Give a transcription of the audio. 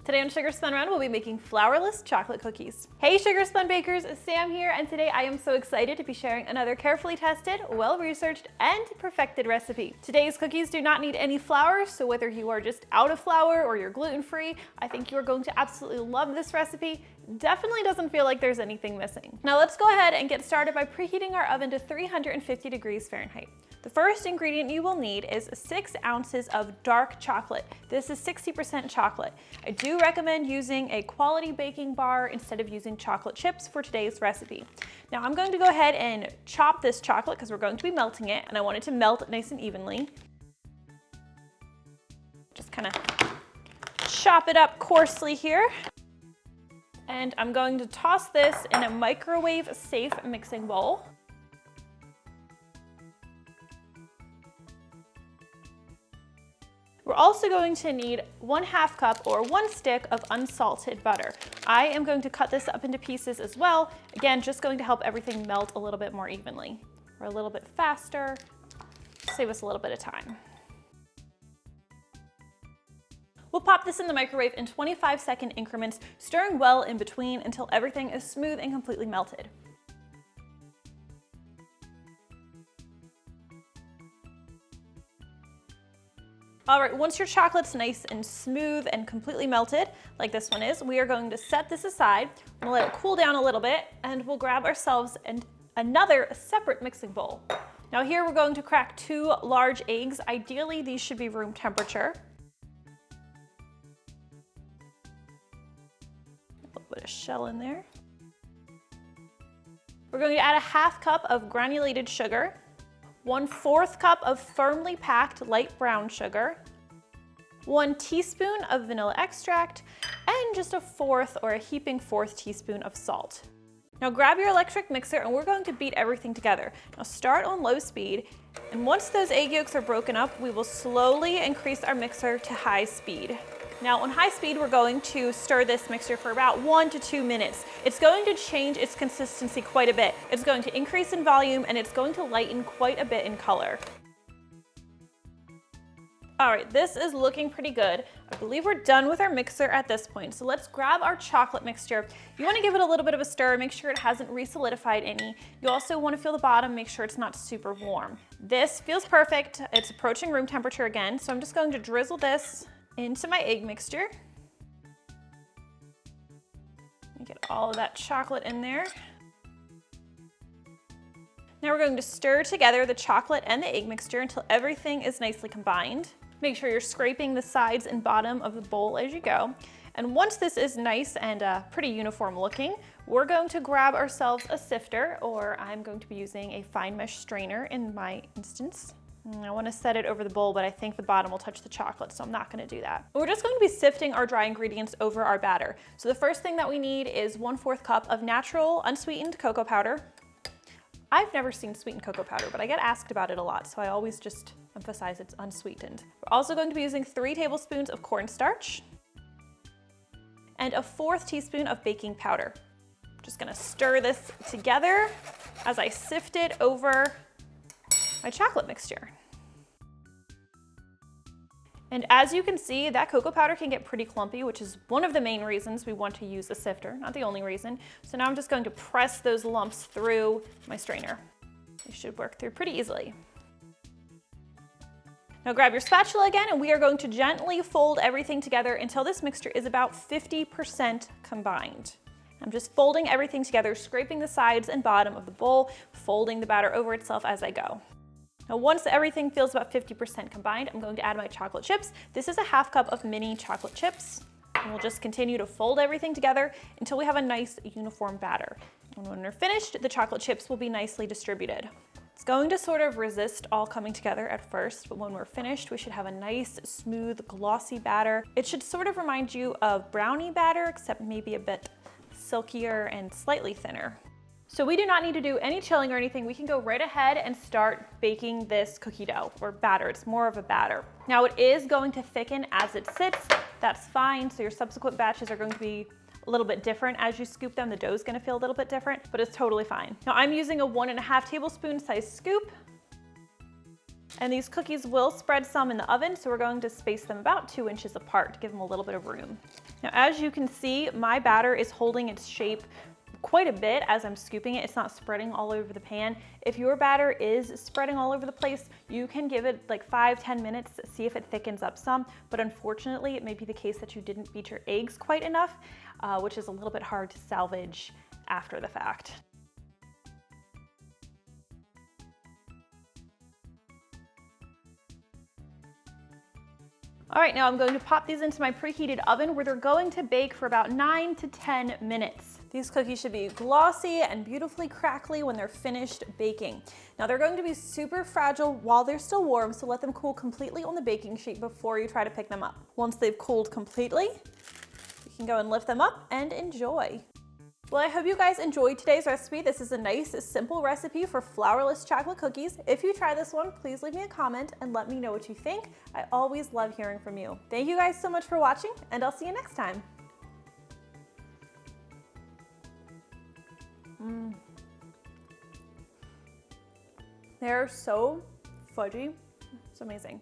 Today on Sugar Spun Run, we'll be making flourless chocolate cookies. Hey Sugar Spun bakers, Sam here, and today I am so excited to be sharing another carefully tested, well-researched, and perfected recipe. Today's cookies do not need any flour, so whether you are just out of flour or you're gluten-free, I think you are going to absolutely love this recipe. Definitely doesn't feel like there's anything missing. Now let's go ahead and get started by preheating our oven to 350 degrees Fahrenheit. The first ingredient you will need is 6 ounces of dark chocolate. This is 60% chocolate. I do recommend using a quality baking bar instead of using chocolate chips for today's recipe. Now I'm going to go ahead and chop this chocolate because we're going to be melting it, and I want it to melt nice and evenly. Just kind of chop it up coarsely here. And I'm going to toss this in a microwave-safe mixing bowl. We're also going to need 1/2 cup or 1 stick of unsalted butter. I am going to cut this up into pieces as well. Again, just going to help everything melt a little bit more evenly or a little bit faster, save us a little bit of time. We'll pop this in the microwave in 25-second increments, stirring well in between until everything is smooth and completely melted. All right, once your chocolate's nice and smooth and completely melted, like this one is, we are going to set this aside. We'll let it cool down a little bit, and we'll grab ourselves another separate mixing bowl. Now here we're going to crack 2 large eggs. Ideally, these should be room temperature. A little bit of shell in there. We're going to add 1/2 cup of granulated sugar, 1/4 cup of firmly packed light brown sugar, 1 teaspoon of vanilla extract, and just a 1/4 or a heaping 1/4 teaspoon of salt. Now grab your electric mixer and we're going to beat everything together. Now start on low speed, and once those egg yolks are broken up, we will slowly increase our mixer to high speed. Now on high speed, we're going to stir this mixture for about 1 to 2 minutes. It's going to change its consistency quite a bit. It's going to increase in volume and it's going to lighten quite a bit in color. All right, this is looking pretty good. I believe we're done with our mixer at this point. So let's grab our chocolate mixture. You want to give it a little bit of a stir, make sure it hasn't re-solidified any. You also want to feel the bottom, make sure it's not super warm. This feels perfect. It's approaching room temperature again. So I'm just going to drizzle this into my egg mixture. Get all of that chocolate in there. Now we're going to stir together the chocolate and the egg mixture until everything is nicely combined. Make sure you're scraping the sides and bottom of the bowl as you go. And once this is nice and pretty uniform looking, we're going to grab ourselves a sifter, or I'm going to be using a fine mesh strainer in my instance. I want to set it over the bowl, but I think the bottom will touch the chocolate, so I'm not going to do that. We're just going to be sifting our dry ingredients over our batter. So the first thing that we need is 1/4 cup of natural unsweetened cocoa powder. I've never seen sweetened cocoa powder, but I get asked about it a lot, so I always just emphasize it's unsweetened. We're also going to be using 3 tablespoons of cornstarch and a 1/4 teaspoon of baking powder. Just going to stir this together as I sift it over my chocolate mixture. And as you can see, that cocoa powder can get pretty clumpy, which is one of the main reasons we want to use a sifter, not the only reason. So now I'm just going to press those lumps through my strainer. They should work through pretty easily. Now grab your spatula again, and we are going to gently fold everything together until this mixture is about 50% combined. I'm just folding everything together, scraping the sides and bottom of the bowl, folding the batter over itself as I go. Now once everything feels about 50% combined, I'm going to add my chocolate chips. This is a 1/2 cup of mini chocolate chips. And we'll just continue to fold everything together until we have a nice uniform batter. And when we're finished, the chocolate chips will be nicely distributed. It's going to sort of resist all coming together at first, but when we're finished, we should have a nice, smooth, glossy batter. It should sort of remind you of brownie batter, except maybe a bit silkier and slightly thinner. So we do not need to do any chilling or anything. We can go right ahead and start baking this cookie dough, or batter. It's more of a batter. Now it is going to thicken as it sits. That's fine. So your subsequent batches are going to be a little bit different as you scoop them. The dough is going to feel a little bit different, but it's totally fine. Now I'm using a 1.5 tablespoon size scoop. And these cookies will spread some in the oven, so we're going to space them about 2 inches apart to give them a little bit of room. Now, as you can see, my batter is holding its shape quite a bit as I'm scooping it. It's not spreading all over the pan. If your batter is spreading all over the place, you can give it like 5-10 minutes to see if it thickens up some, but unfortunately it may be the case that you didn't beat your eggs quite enough, which is a little bit hard to salvage after the fact. All right, now I'm going to pop these into my preheated oven where they're going to bake for about 9 to 10 minutes. These cookies should be glossy and beautifully crackly when they're finished baking. Now they're going to be super fragile while they're still warm, so let them cool completely on the baking sheet before you try to pick them up. Once they've cooled completely, you can go and lift them up and enjoy. Well, I hope you guys enjoyed today's recipe. This is a nice, simple recipe for flourless chocolate cookies. If you try this one, please leave me a comment and let me know what you think. I always love hearing from you. Thank you guys so much for watching, and I'll see you next time. They're so fudgy. It's amazing.